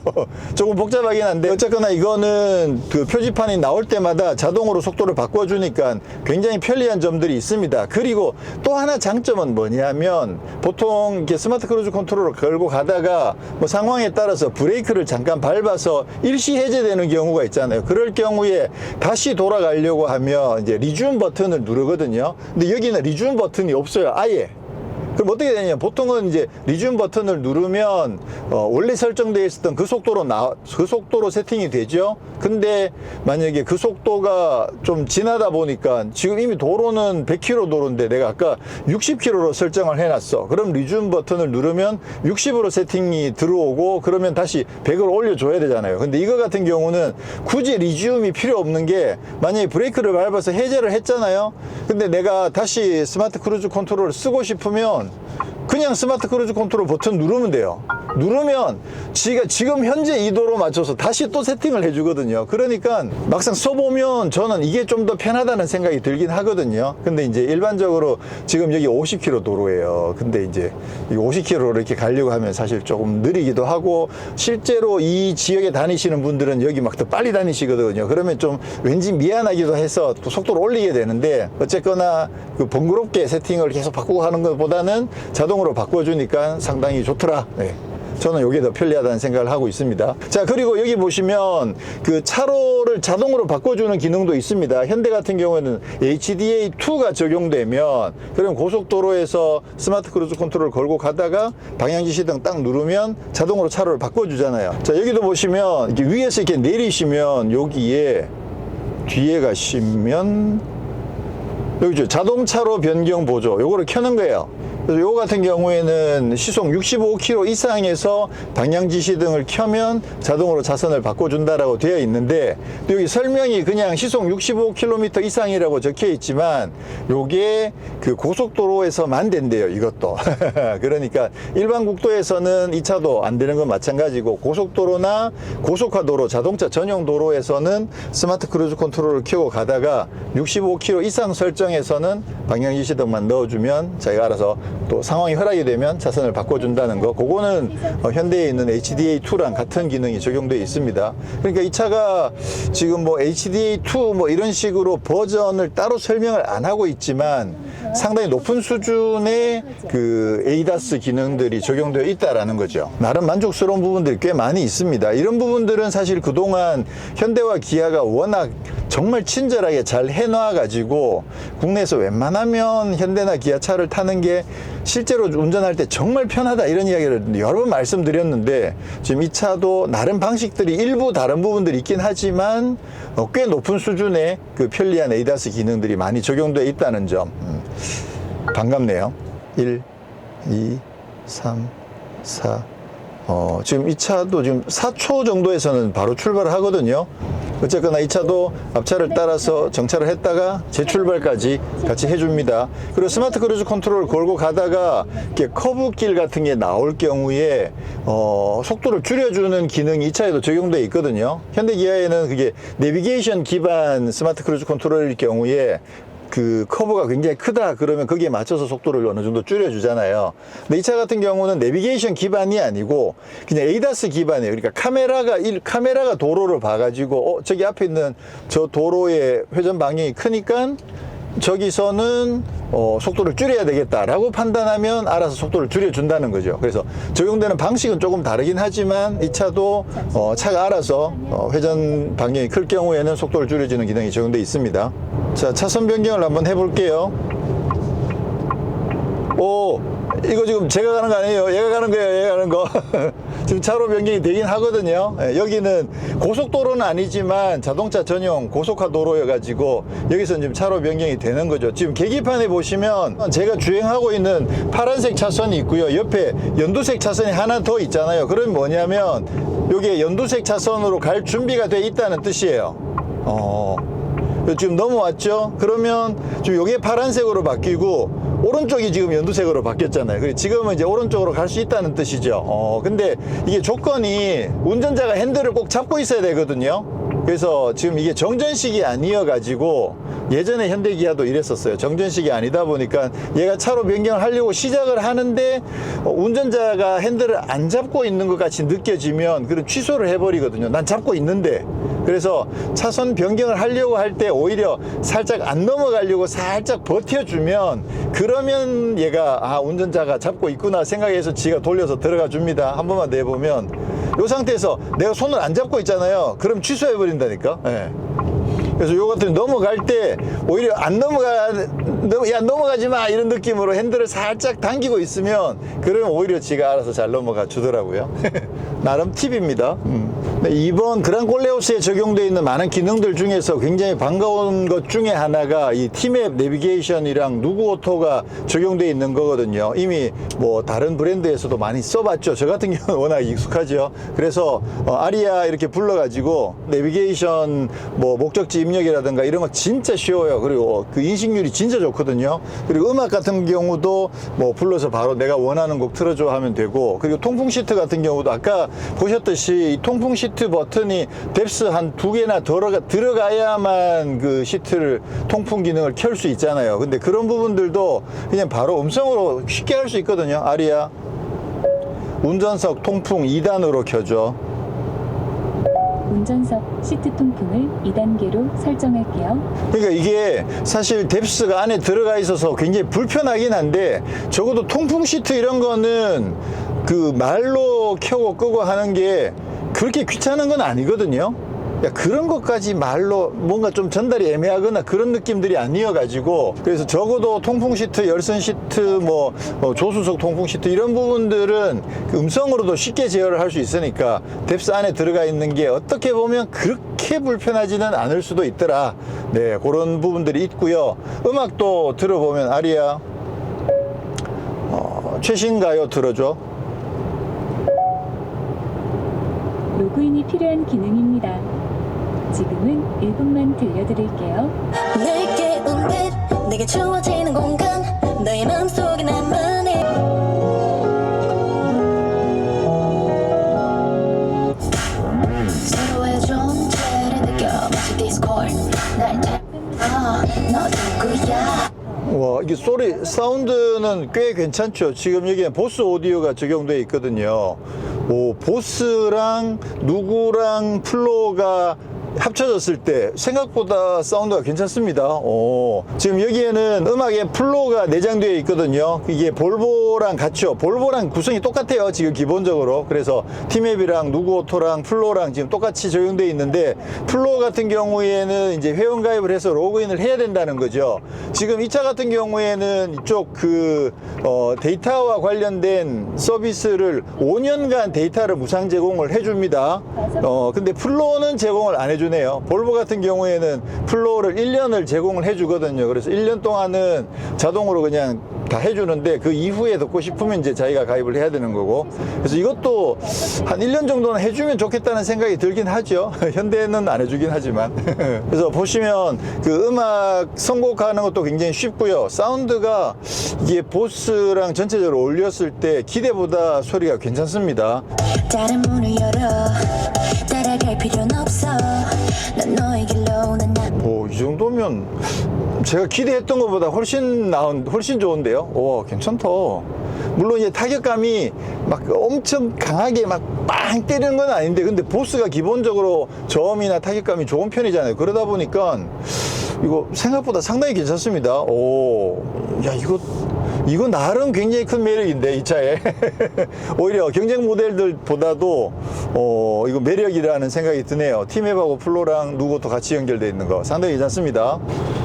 조금 복잡하긴 한데 어쨌거나 이거는 그 표지판이 나올 때마다 자동으로 속도를 바꿔주니까 굉장히 편리한 점들이 있습니다. 그리고 또 하나 장점은 뭐냐면 보통 이렇게 스마트 크루즈 컨트롤을 걸고 가다가 뭐 상황에 따라서 브레이크를 잠깐 밟아서 일시 해제되는 경우가 있잖아요. 그럴 경우에 다시 돌아가려고 하면 이제 리줌 버튼을 누르거든요. 근데 여기는 리줌 버튼이 없어요. 아예. 그럼 어떻게 되냐면 보통은 이제 리줌 버튼을 누르면 원래 설정되어 있었던 그 속도로 세팅이 되죠. 근데 만약에 그 속도가 좀 지나다 보니까 지금 이미 도로는 100km 도로인데 내가 아까 60km로 설정을 해놨어. 그럼 리줌 버튼을 누르면 60으로 세팅이 들어오고 그러면 다시 100으로 올려줘야 되잖아요. 근데 이거 같은 경우는 굳이 리줌이 필요 없는 게 만약에 브레이크를 밟아서 해제를 했잖아요. 근데 내가 다시 스마트 크루즈 컨트롤을 쓰고 싶으면 그냥 스마트 크루즈 컨트롤 버튼 누르면 돼요. 누르면 지금 현재 이 도로 맞춰서 다시 또 세팅을 해주거든요. 그러니까 막상 써보면 저는 이게 좀 더 편하다는 생각이 들긴 하거든요. 근데 이제 일반적으로 지금 여기 50km 도로예요. 근데 이제 이 50km로 이렇게 가려고 하면 사실 조금 느리기도 하고 실제로 이 지역에 다니시는 분들은 여기 막 더 빨리 다니시거든요. 그러면 좀 왠지 미안하기도 해서 또 속도를 올리게 되는데 어쨌거나 그 번거롭게 세팅을 계속 바꾸고 하는 것보다는 자동으로 바꿔주니까 상당히 좋더라. 네. 저는 이게 더 편리하다는 생각을 하고 있습니다. 자, 그리고 여기 보시면 그 차로를 자동으로 바꿔주는 기능도 있습니다. 현대 같은 경우에는 HDA2가 적용되면, 그럼 고속도로에서 스마트 크루즈 컨트롤을 걸고 가다가 방향 지시등 딱 누르면 자동으로 차로를 바꿔주잖아요. 자, 여기도 보시면 이렇게 위에서 이렇게 내리시면 여기에 뒤에 가시면 여기죠. 자동차로 변경 보조. 요거를 켜는 거예요. 그래서 요거 같은 경우에는 시속 65km 이상에서 방향 지시등을 켜면 자동으로 차선을 바꿔준다라고 되어 있는데, 또 여기 설명이 그냥 시속 65km 이상이라고 적혀 있지만 요게 그 고속도로에서만 된대요, 이것도. 그러니까 일반 국도에서는 이 차도 안 되는 건 마찬가지고, 고속도로나 고속화도로, 자동차 전용 도로에서는 스마트 크루즈 컨트롤을 켜고 가다가 65km 이상 설정에서는 방향 지시등만 넣어주면 자기가 알아서 또 상황이 허락이 되면 차선을 바꿔준다는 거, 그거는 현대에 있는 HDA2랑 같은 기능이 적용되어 있습니다. 그러니까 이 차가 지금 뭐 HDA2 뭐 이런 식으로 버전을 따로 설명을 안 하고 있지만 상당히 높은 수준의 그 ADAS 기능들이 적용되어 있다라는 거죠. 나름 만족스러운 부분들이 꽤 많이 있습니다. 이런 부분들은 사실 그동안 현대와 기아가 워낙 정말 친절하게 잘 해놔 가지고 국내에서 웬만하면 현대나 기아 차를 타는 게 실제로 운전할 때 정말 편하다, 이런 이야기를 여러 번 말씀드렸는데, 지금 이 차도 나름 방식들이 일부 다른 부분들이 있긴 하지만 꽤 높은 수준의 그 편리한 ADAS 기능들이 많이 적용되어 있다는 점, 반갑네요. 1, 2, 3, 4. 지금 이 차도 지금 4초 정도에서는 바로 출발을 하거든요. 어쨌거나 이 차도 앞차를 따라서 정차를 했다가 재출발까지 같이 해줍니다. 그리고 스마트 크루즈 컨트롤을 걸고 가다가 이렇게 커브길 같은 게 나올 경우에 속도를 줄여주는 기능이 이 차에도 적용되어 있거든요. 현대 기아에는 그게 내비게이션 기반 스마트 크루즈 컨트롤일 경우에 그 커브가 굉장히 크다 그러면 거기에 맞춰서 속도를 어느 정도 줄여주잖아요. 근데 이 차 같은 경우는 내비게이션 기반이 아니고 그냥 ADAS 기반이에요. 그러니까 카메라가 도로를 봐가지고 저기 앞에 있는 저 도로의 회전 방향이 크니까 저기서는 속도를 줄여야 되겠다라고 판단하면 알아서 속도를 줄여준다는 거죠. 그래서 적용되는 방식은 조금 다르긴 하지만 이 차도 차가 알아서 회전 방향이 클 경우에는 속도를 줄여주는 기능이 적용되어 있습니다. 자, 차선 변경을 한번 해볼게요. 오, 이거 지금 제가 가는 거 아니에요. 얘가 가는 거예요. 얘가 가는 거. 지금 차로 변경이 되긴 하거든요. 여기는 고속도로는 아니지만 자동차 전용 고속화 도로여가지고 여기서는 지금 차로 변경이 되는 거죠. 지금 계기판에 보시면 제가 주행하고 있는 파란색 차선이 있고요. 옆에 연두색 차선이 하나 더 있잖아요. 그럼 뭐냐면 여기에 연두색 차선으로 갈 준비가 돼 있다는 뜻이에요. 지금 넘어왔죠? 그러면 지금 여기에 파란색으로 바뀌고 오른쪽이 지금 연두색으로 바뀌었잖아요. 그래서 지금은 이제 오른쪽으로 갈 수 있다는 뜻이죠. 근데 이게 조건이 운전자가 핸들을 꼭 잡고 있어야 되거든요. 그래서 지금 이게 정전식이 아니어가지고 예전에 현대기아도 이랬었어요. 정전식이 아니다 보니까 얘가 차로 변경을 하려고 시작을 하는데 운전자가 핸들을 안 잡고 있는 것 같이 느껴지면 그럼 취소를 해버리거든요. 난 잡고 있는데. 그래서 차선 변경을 하려고 할 때 오히려 살짝 안 넘어가려고 살짝 버텨주면 그러면 얘가 운전자가 잡고 있구나 생각해서 지가 돌려서 들어가 줍니다. 한 번만 더 해보면 이 상태에서 내가 손을 안 잡고 있잖아요. 그럼 취소해버린다니까. 네. 그래서 요 같은 넘어갈 때 오히려 안 넘어가지 마 이런 느낌으로 핸들을 살짝 당기고 있으면 그러면 오히려 지가 알아서 잘 넘어가 주더라고요. 나름 팁입니다. 이번 그랑콜레오스에 적용되어 있는 많은 기능들 중에서 굉장히 반가운 것 중에 하나가 이 T맵 내비게이션이랑 누구오토가 적용되어 있는 거거든요. 이미 뭐 다른 브랜드에서도 많이 써봤죠. 저 같은 경우는 워낙 익숙하죠. 그래서 아리아 이렇게 불러가지고 내비게이션 뭐 목적지 입력이라든가 이런 거 진짜 쉬워요. 그리고 그 인식률이 진짜 좋거든요. 그리고 음악 같은 경우도 뭐 불러서 바로 내가 원하는 곡 틀어줘 하면 되고, 그리고 통풍 시트 같은 경우도 아까 보셨듯이 이 통풍 시트 버튼이 뎁스 한 2개나 들어가야만 그 시트를 통풍 기능을 켤 수 있잖아요. 근데 그런 부분들도 그냥 바로 음성으로 쉽게 할 수 있거든요. 아리아 운전석 통풍 2단으로 켜줘. 운전석 시트 통풍을 2단계로 설정할게요. 그러니까 이게 사실 뎁스가 안에 들어가 있어서 굉장히 불편하긴 한데 적어도 통풍 시트 이런 거는 그 말로 켜고 끄고 하는 게 그렇게 귀찮은 건 아니거든요. 야, 그런 것까지 말로 뭔가 좀 전달이 애매하거나 그런 느낌들이 아니어가지고, 그래서 적어도 통풍 시트, 열선 시트, 조수석 통풍 시트 이런 부분들은 그 음성으로도 쉽게 제어를 할 수 있으니까 뎁스 안에 들어가 있는 게 어떻게 보면 그렇게 불편하지는 않을 수도 있더라. 네, 그런 부분들이 있고요. 음악도 들어보면 아리아 최신 가요 들어줘. 로그인이 필요한 기능입니다. 지금은 1분만 들려드릴게요. 내게 온 빛, 내게 주어지는 공간, 너의 마음속에 나만의 서로의 존재를 느껴 마치 디스코드 날 찾아 너 누구야. 와, 이게 소리, 사운드는 꽤 괜찮죠. 지금 여기에 보스 오디오가 적용되어 있거든요. 보스랑 누구랑 플로가 합쳐졌을 때 생각보다 사운드가 괜찮습니다. 지금 여기에는 음악에 플로가 내장되어 있거든요. 이게 볼보랑 같죠. 볼보랑 구성이 똑같아요, 지금 기본적으로. 그래서 티맵이랑 누구오토랑 플로랑 지금 똑같이 적용되어 있는데, 플로 같은 경우에는 이제 회원 가입을 해서 로그인을 해야 된다는 거죠. 지금 이 차 같은 경우에는 이쪽 데이터와 관련된 서비스를 5년간 데이터를 무상 제공을 해줍니다. 근데 플로는 제공을 안 해줍니다. 볼보 같은 경우에는 플로우를 1년을 제공을 해주거든요. 그래서 1년 동안은 자동으로 그냥 다 해주는데, 그 이후에 듣고 싶으면 이제 자기가 가입을 해야 되는 거고, 그래서 이것도 한 1년 정도는 해주면 좋겠다는 생각이 들긴 하죠. 현대는 안 해주긴 하지만. 그래서 보시면 그 음악 선곡하는 것도 굉장히 쉽고요. 사운드가 이게 보스랑 전체적으로 올렸을 때 기대보다 소리가 괜찮습니다. 다른 문을 열어 따라갈 필요는 없어 난 너의 길로 난 이 정도면 제가 기대했던 것보다 훨씬 좋은데요. 와, 괜찮다. 물론 이제 타격감이 막 엄청 강하게 막 빵 때리는 건 아닌데, 근데 보스가 기본적으로 저음이나 타격감이 좋은 편이잖아요. 그러다 보니까 이거 생각보다 상당히 괜찮습니다. 야, 이거 나름 굉장히 큰 매력인데, 이 차에. 오히려 경쟁 모델들보다도 이거 매력이라는 생각이 드네요. 티맵하고 플로랑 누구도 같이 연결되어 있는 거 상당히 괜찮습니다.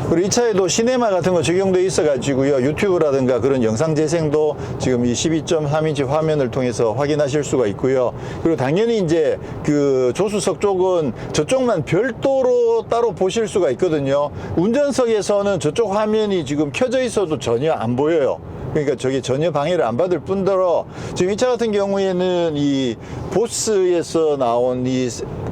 그리고 이 차에도 시네마 같은 거 적용되어 있어 가지고요, 유튜브라든가 그런 영상 재생도 지금 이 12.3인치 화면을 통해서 확인하실 수가 있고요. 그리고 당연히 이제 그 조수석 쪽은 저쪽만 별도로 따로 보실 수가 있거든요. 운전석에서는 저쪽 화면이 지금 켜져 있어도 전혀 안 보여요. 그러니까 저게 전혀 방해를 안 받을 뿐더러, 지금 이 차 같은 경우에는 이 보스에서 나온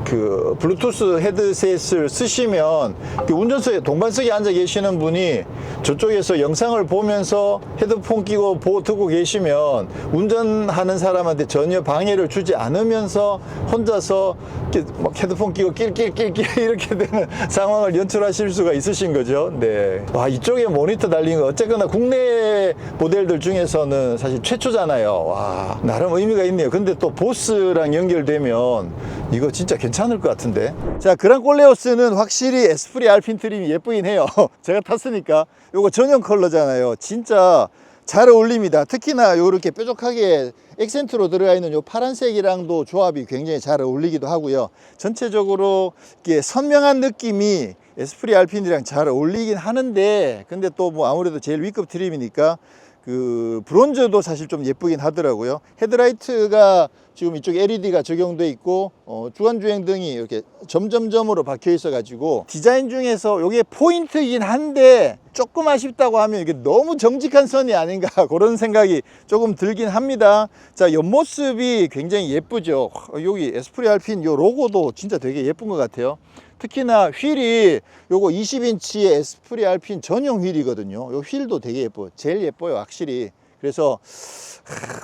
그 블루투스 헤드셋을 쓰시면 그 운전석에 동반석에 앉아 계시는 분이 저쪽에서 영상을 보면서 헤드폰 끼고 듣고 계시면 운전하는 사람한테 전혀 방해를 주지 않으면서 혼자서 이렇게 막 헤드폰 끼고 낄낄낄낄 이렇게 되는 상황을 연출하실 수가 있으신 거죠. 네. 와, 이쪽에 모니터 달린 거 어쨌거나 국내 모델들 중에서는 사실 최초잖아요. 와, 나름 의미가 있네요. 근데 또 보스랑 연결되면 이거 진짜 괜찮을 것 같은데. 자, 그랑콜레오스는 확실히 에스프리 알핀 트림이 예쁘긴 해요. 제가 탔으니까. 요거 전용 컬러잖아요. 진짜 잘 어울립니다. 특히나 요렇게 뾰족하게 액센트로 들어가 있는 요 파란색이랑도 조합이 굉장히 잘 어울리기도 하고요. 전체적으로 이렇게 선명한 느낌이 에스프리 알핀이랑 잘 어울리긴 하는데, 근데 또 뭐 아무래도 제일 위급 트림이니까 그 브론즈도 사실 좀 예쁘긴 하더라고요. 헤드라이트가 지금 이쪽에 LED가 적용돼 있고, 주간주행등이 이렇게 점점점으로 박혀 있어 가지고 디자인 중에서 이게 포인트이긴 한데 조금 아쉽다고 하면 이게 너무 정직한 선이 아닌가 그런 생각이 조금 들긴 합니다. 자, 옆모습이 굉장히 예쁘죠. 여기 에스프리 알핀 요 로고도 진짜 되게 예쁜 것 같아요. 특히나 휠이 요거 20인치의 에스프리 알핀 전용 휠이거든요. 요 휠도 되게 예뻐요. 제일 예뻐요, 확실히. 그래서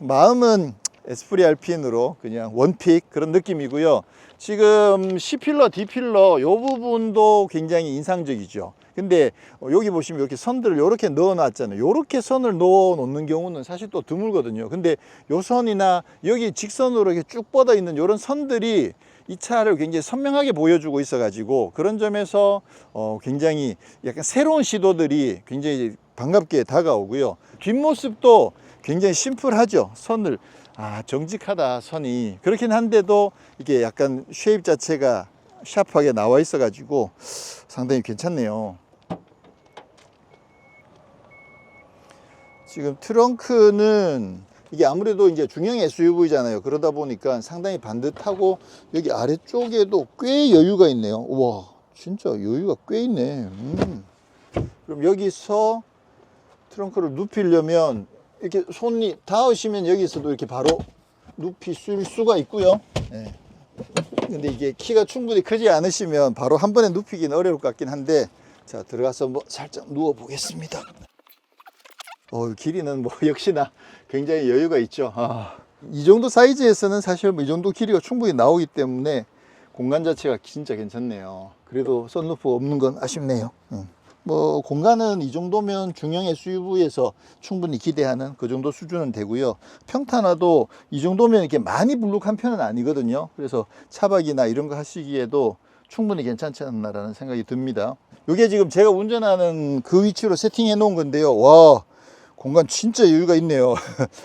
마음은 에스프리 알핀으로 그냥 원픽 그런 느낌이고요. 지금 C필러, D필러 요 부분도 굉장히 인상적이죠. 근데 여기 보시면 이렇게 선들을 이렇게 넣어 놨잖아요. 이렇게 선을 넣어 놓는 경우는 사실 또 드물거든요. 근데 요 선이나 여기 직선으로 이렇게 쭉 뻗어 있는 이런 선들이 이 차를 굉장히 선명하게 보여주고 있어 가지고, 그런 점에서 굉장히 약간 새로운 시도들이 굉장히 반갑게 다가오고요. 뒷모습도 굉장히 심플하죠. 선을 정직하다 선이. 그렇긴 한데도 이게 약간 쉐입 자체가 샤프하게 나와 있어 가지고 상당히 괜찮네요. 지금 트렁크는 이게 아무래도 이제 중형 SUV잖아요. 그러다 보니까 상당히 반듯하고 여기 아래쪽에도 꽤 여유가 있네요. 우와, 진짜 여유가 꽤 있네. 그럼 여기서 트렁크를 눕히려면 이렇게 손이 닿으시면 여기서도 이렇게 바로 눕히실 수가 있고요. 네. 근데 이게 키가 충분히 크지 않으시면 바로 한 번에 눕히기는 어려울 것 같긴 한데, 자, 들어가서 뭐 살짝 누워 보겠습니다. 길이는 뭐 역시나 굉장히 여유가 있죠. 이 정도 사이즈에서는 사실 뭐 이 정도 길이가 충분히 나오기 때문에 공간 자체가 진짜 괜찮네요. 그래도 썬루프 없는 건 아쉽네요. 뭐 공간은 이 정도면 중형 SUV에서 충분히 기대하는 그 정도 수준은 되고요. 평탄화도 이 정도면 이렇게 많이 불룩한 편은 아니거든요. 그래서 차박이나 이런 거 하시기에도 충분히 괜찮지 않나라는 생각이 듭니다. 이게 지금 제가 운전하는 그 위치로 세팅해 놓은 건데요. 와, 공간 진짜 여유가 있네요.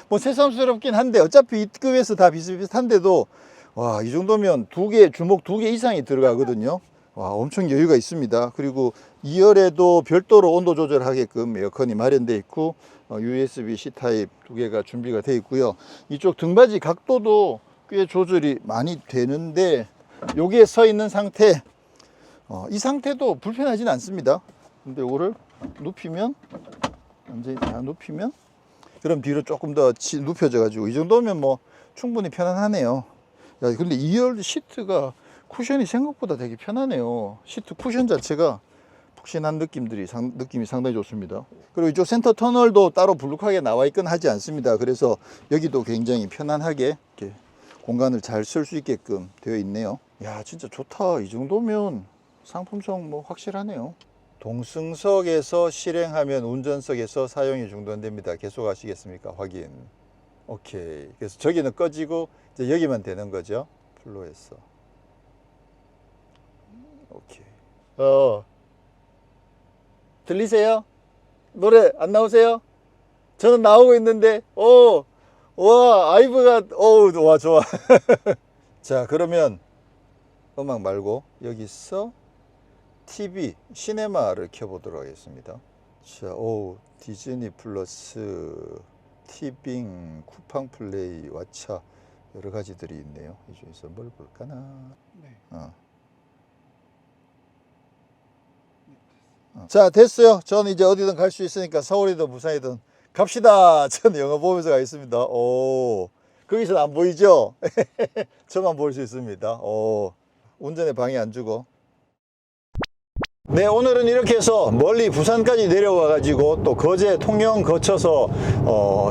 뭐 새삼스럽긴 한데 어차피 이 급에서 다 비슷비슷한데도 와, 이 정도면 주먹 2개 이상이 들어가거든요. 와, 엄청 여유가 있습니다. 그리고 2열에도 별도로 온도 조절하게끔 에어컨이 마련되어 있고 USB-C 타입 2개가 준비가 되어 있고요. 이쪽 등받이 각도도 꽤 조절이 많이 되는데 여기에 서 있는 상태, 이 상태도 불편하진 않습니다. 근데 이거를 눕히면, 완전히 다 눕히면 그럼 뒤로 조금 더 눕혀져 가지고 이 정도면 뭐 충분히 편안하네요. 야, 근데 2열 시트가 쿠션이 생각보다 되게 편하네요. 시트 쿠션 자체가 푹신한 느낌이 상당히 좋습니다. 그리고 이쪽 센터 터널도 따로 불룩하게 나와 있건 하지 않습니다. 그래서 여기도 굉장히 편안하게 이렇게 공간을 잘 쓸 수 있게끔 되어 있네요. 야, 진짜 좋다. 이 정도면 상품성 뭐 확실하네요. 동승석에서 실행하면 운전석에서 사용이 중단됩니다. 계속 하시겠습니까? 확인. 오케이. 그래서 저기는 꺼지고 이제 여기만 되는 거죠. 플로에서. 오케이. 들리세요? 노래 안 나오세요? 저는 나오고 있는데, 와, 아이브가, 와, 좋아. 자, 그러면 음악 말고 여기서 TV, 시네마를 켜보도록 하겠습니다. 자, 디즈니 플러스, 티빙, 쿠팡 플레이, 왓챠 여러 가지들이 있네요. 이 중에서 뭘 볼까나? 네. 자, 됐어요. 저는 이제 어디든 갈 수 있으니까 서울이든 부산이든 갑시다. 저는 영화 보면서 가겠습니다. 거기서는 안 보이죠? 저만 볼 수 있습니다. 운전에 방해 안 주고. 네, 오늘은 이렇게 해서 멀리 부산까지 내려와 가지고 또 거제 통영 거쳐서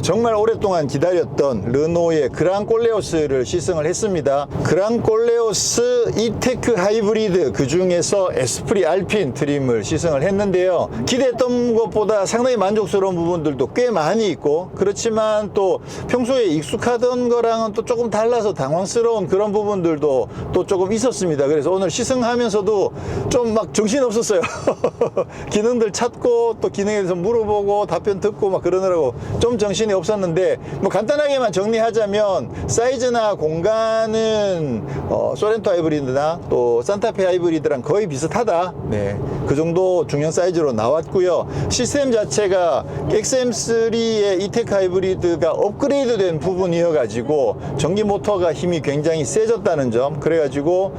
정말 오랫동안 기다렸던 르노의 그랑콜레오스를 시승을 했습니다. 그랑콜레오스 이테크 하이브리드, 그 중에서 에스프리 알핀 트림을 시승을 했는데요. 기대했던 것보다 상당히 만족스러운 부분들도 꽤 많이 있고, 그렇지만 또 평소에 익숙하던 거랑은 또 조금 달라서 당황스러운 그런 부분들도 또 조금 있었습니다. 그래서 오늘 시승하면서도 좀 막 정신없었어요. 기능들 찾고 또 기능에 대해서 물어보고 답변 듣고 막 그러느라고 좀 정신이 없었는데, 뭐 간단하게만 정리하자면 사이즈나 공간은 소렌토 하이브리드나 또 산타페 하이브리드랑 거의 비슷하다. 네, 그 정도 중형 사이즈로 나왔고요. 시스템 자체가 XM3의 이테크 하이브리드가 업그레이드 된 부분이어 가지고 전기 모터가 힘이 굉장히 세졌다는 점, 그래가지고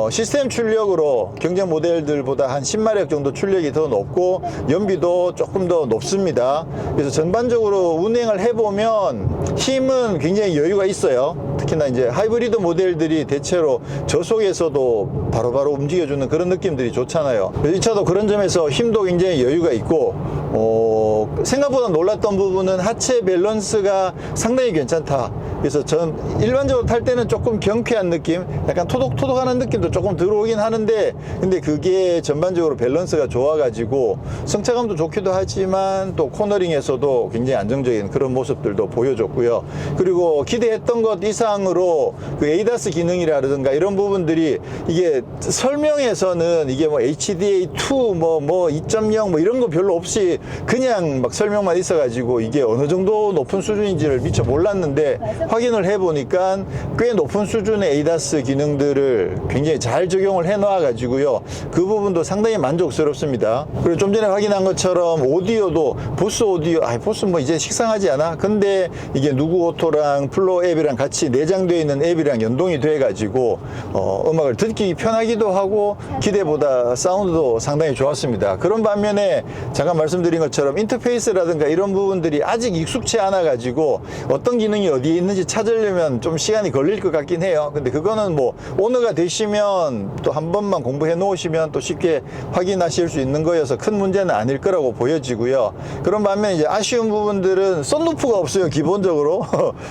시스템 출력으로 경쟁 모델들보다 한 10마력 정도 출력이 더 높고 연비도 조금 더 높습니다. 그래서 전반적으로 운행을 해보면 힘은 굉장히 여유가 있어요. 특히나 이제 하이브리드 모델들이 대체로 저속에서도 바로바로 움직여주는 그런 느낌들이 좋잖아요. 이 차도 그런 점에서 힘도 굉장히 여유가 있고, 생각보다 놀랐던 부분은 하체 밸런스가 상당히 괜찮다. 그래서 전 일반적으로 탈 때는 조금 경쾌한 느낌, 약간 토독토독하는 느낌도 조금 들어오긴 하는데, 근데 그게 전반적으로 밸런스가 좋아가지고 승차감도 좋기도 하지만 또 코너링에서도 굉장히 안정적인 그런 모습들도 보여줬고요. 그리고 기대했던 것 이상으로 그 에이다스 기능이라든가 이런 부분들이, 이게 설명에서는 이게 뭐 HDA2 뭐 2.0 뭐 이런 거 별로 없이 그냥 막 설명만 있어가지고 이게 어느 정도 높은 수준인지를 미처 몰랐는데 확인을 해보니까 꽤 높은 수준의 ADAS 기능들을 굉장히 잘 적용을 해놓아 가지고요, 그 부분도 상당히 만족스럽습니다. 그리고 좀 전에 확인한 것처럼 오디오도 보스 오디오, 보스 뭐 이제 식상하지 않아? 근데 이게 누구오토랑 플로우 앱이랑 같이 내장되어 있는 앱이랑 연동이 돼 가지고 음악을 듣기 편하기도 하고 기대보다 사운드도 상당히 좋았습니다. 그런 반면에 잠깐 말씀드린 것처럼 인터페이스라든가 이런 부분들이 아직 익숙치 않아 가지고 어떤 기능이 어디에 있는지 찾으려면 좀 시간이 걸릴 것 같긴 해요. 근데 그거는 뭐 오너가 되시면 또 한 번만 공부해 놓으시면 또 쉽게 확인하실 수 있는 거여서 큰 문제는 아닐 거라고 보여지고요. 그런 반면에 이제 아쉬운 부분들은 썬루프가 없어요. 기본적으로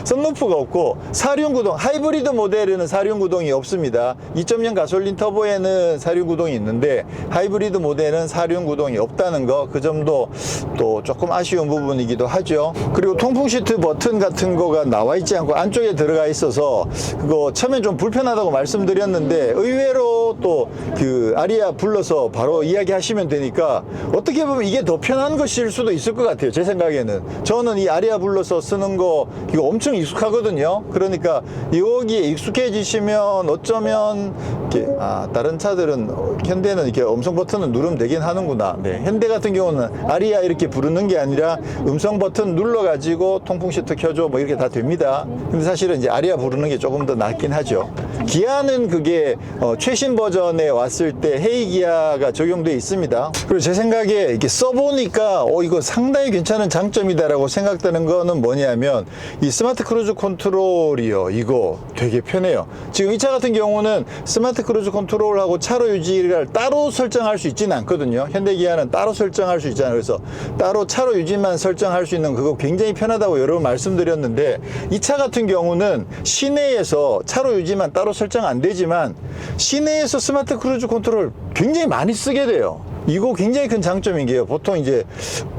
썬루프가 없고 사륜구동, 하이브리드 모델에는 사륜구동이 없습니다. 2.0 가솔린 터보에는 사륜구동이 있는데 하이브리드 모델은 사륜구동이 없다는 거, 그 점도 또 조금 아쉬운 부분이기도 하죠. 그리고 통풍 시트 버튼 같은 거가 나와 있지 않고 안쪽에 들어가 있어서 그거 처음엔 좀 불편하다고 말씀드렸는데 의외로 또 그 아리아 불러서 바로 이야기하시면 되니까 어떻게 보면 이게 더 편한 것일 수도 있을 것 같아요. 제 생각에는. 저는 이 아리아 불러서 쓰는 거 이거 엄청 익숙하거든요. 그러니까 여기에 익숙해지시면 어쩌면 이렇게 다른 차들은 현대는 이렇게 음성 버튼을 누르면 되긴 하는구나. 네, 현대 같은 경우는 아리아 이렇게 부르는 게 아니라 음성 버튼 눌러가지고 통풍 시트 켜줘 뭐 이렇게 다 됩니다. 근데 사실은 이제 아리아 부르는 게 조금 더 낫긴 하죠. 기아는 그게 최신 버전에 왔을 때 헤이 기아가 적용되어 있습니다. 그리고 제 생각에 이렇게 써보니까 이거 상당히 괜찮은 장점이다라고 생각되는 거는 뭐냐면 이 스마트 크루즈 컨트롤이요, 이거 되게 편해요. 지금 이 차 같은 경우는 스마트 크루즈 컨트롤하고 차로 유지를 따로 설정할 수 있지는 않거든요. 현대 기아는 따로 설정할 수 있잖아요. 그래서 따로 차로 유지만 설정할 수 있는 그거 굉장히 편하다고 여러 번 말씀드렸는데, 이 차 같은 경우는 시내에서 차로 유지만 따로 설정 안 되지만 시내에서 스마트 크루즈 컨트롤 굉장히 많이 쓰게 돼요. 이거 굉장히 큰 장점인 게요. 보통 이제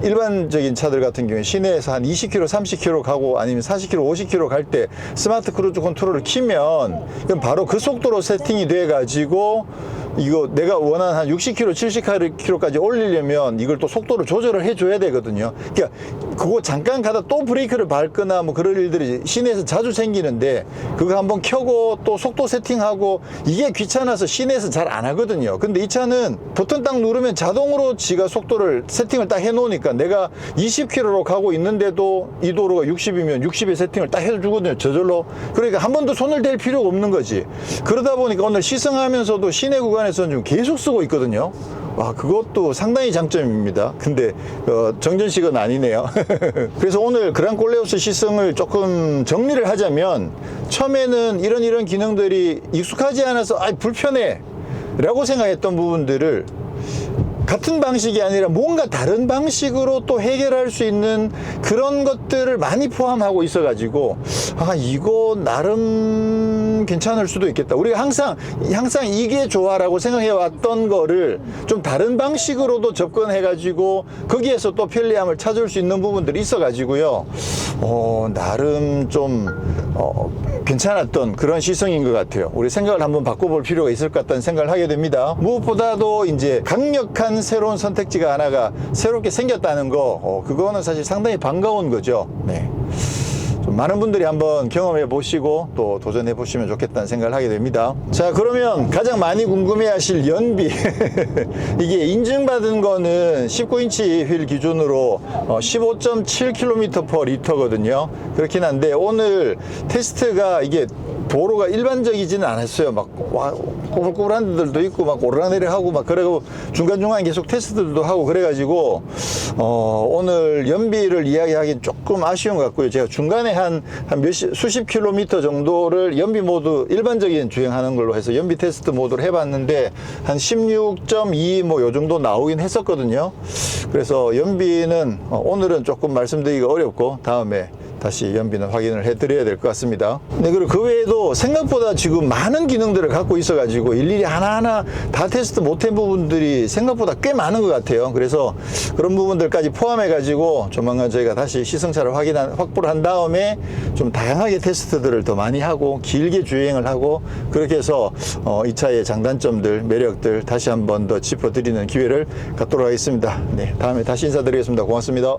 일반적인 차들 같은 경우에 시내에서 한 20km, 30km 가고 아니면 40km, 50km 갈 때 스마트 크루즈 컨트롤을 키면 그럼 바로 그 속도로 세팅이 돼 가지고 이거 내가 원하는 한 60km, 70km까지 올리려면 이걸 또 속도를 조절을 해줘야 되거든요. 그러니까 그거 잠깐 가다 또 브레이크를 밟거나 뭐 그럴 일들이 시내에서 자주 생기는데 그거 한번 켜고 또 속도 세팅하고 이게 귀찮아서 시내에서 잘 안 하거든요. 근데 이 차는 버튼 딱 누르면 자동으로 지가 속도를 세팅을 딱 해놓으니까 내가 20km로 가고 있는데도 이 도로가 60이면 60에 세팅을 딱 해주거든요. 저절로. 그러니까 한 번도 손을 댈 필요가 없는 거지. 그러다 보니까 오늘 시승하면서도 시내 구간에서는 좀 계속 쓰고 있거든요. 와, 그것도 상당히 장점입니다. 근데 정전식은 아니네요. 그래서 오늘 그랑콜레오스 시승을 조금 정리를 하자면, 처음에는 이런 기능들이 익숙하지 않아서 불편해 라고 생각했던 부분들을 같은 방식이 아니라 뭔가 다른 방식으로 또 해결할 수 있는 그런 것들을 많이 포함하고 있어 가지고 이거 나름 괜찮을 수도 있겠다. 우리가 항상 이게 좋아라고 생각해 왔던 거를 좀 다른 방식으로도 접근해 가지고 거기에서 또 편리함을 찾을 수 있는 부분들이 있어 가지고요, 나름 좀 괜찮았던 그런 시승인 것 같아요. 우리 생각을 한번 바꿔볼 필요가 있을 것 같다는 생각을 하게 됩니다. 무엇보다도 이제 강력한 새로운 선택지가 하나가 새롭게 생겼다는 거, 그거는 사실 상당히 반가운 거죠. 네. 좀 많은 분들이 한번 경험해 보시고 또 도전해 보시면 좋겠다는 생각을 하게 됩니다. 자, 그러면 가장 많이 궁금해 하실 연비. 이게 인증받은 거는 19인치 휠 기준으로 15.7km/L 거든요. 그렇긴 한데 오늘 테스트가 이게 도로가 일반적이지는 않았어요. 막 꼬불꼬불한 데들도 있고 막 오르락내리락하고 막 그러고 중간중간 계속 테스트들도 하고 그래가지고 오늘 연비를 이야기하기는 조금 아쉬운 것 같고요. 제가 중간에 한 수십 킬로미터 정도를 연비 모드 일반적인 주행하는 걸로 해서 연비 테스트 모드를 해봤는데 한 16.2 뭐 요 정도 나오긴 했었거든요. 그래서 연비는 오늘은 조금 말씀드리기가 어렵고 다음에 다시 연비는 확인을 해드려야 될 것 같습니다. 네, 그리고 그 외에도 생각보다 지금 많은 기능들을 갖고 있어가지고 일일이 하나하나 다 테스트 못한 부분들이 생각보다 꽤 많은 것 같아요. 그래서 그런 부분들까지 포함해가지고 조만간 저희가 다시 시승차를 확보를 한 다음에 좀 다양하게 테스트들을 더 많이 하고 길게 주행을 하고 그렇게 해서 이 차의 장단점들, 매력들 다시 한번 더 짚어드리는 기회를 갖도록 하겠습니다. 네, 다음에 다시 인사드리겠습니다. 고맙습니다.